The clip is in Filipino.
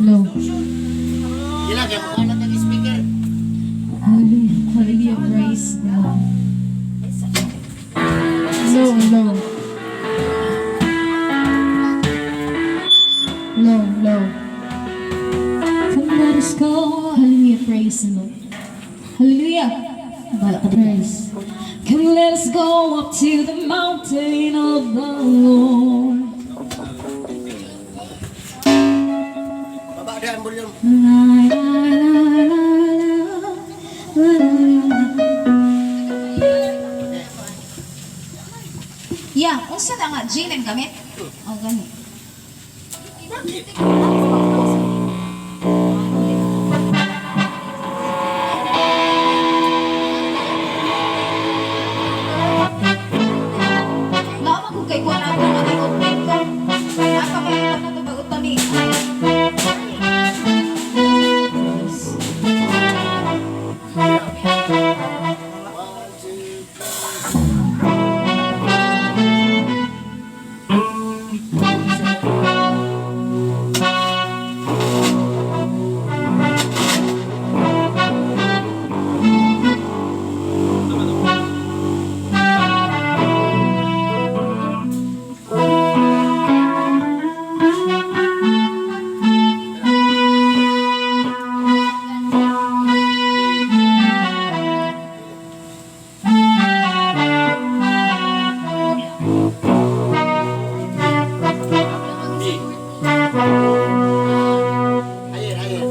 Low. Gila, kaya makalat ng speaker. Hallelujah. Hallelujah. Praise the Lord. Low, low. Low, low. Come let us go. Hallelujah. Praise the Lord. Hallelujah. Praise. Come let us go up to the mountain of the Lord. Baba dyan, volume. La, la, la, la, la, la. Yeah, unsa na nga gin ang gamit? Oh, gani. Naman kung kay kuwan ako na nag-open ko. Napakalitan na ito bago tani. Hayır, hayır.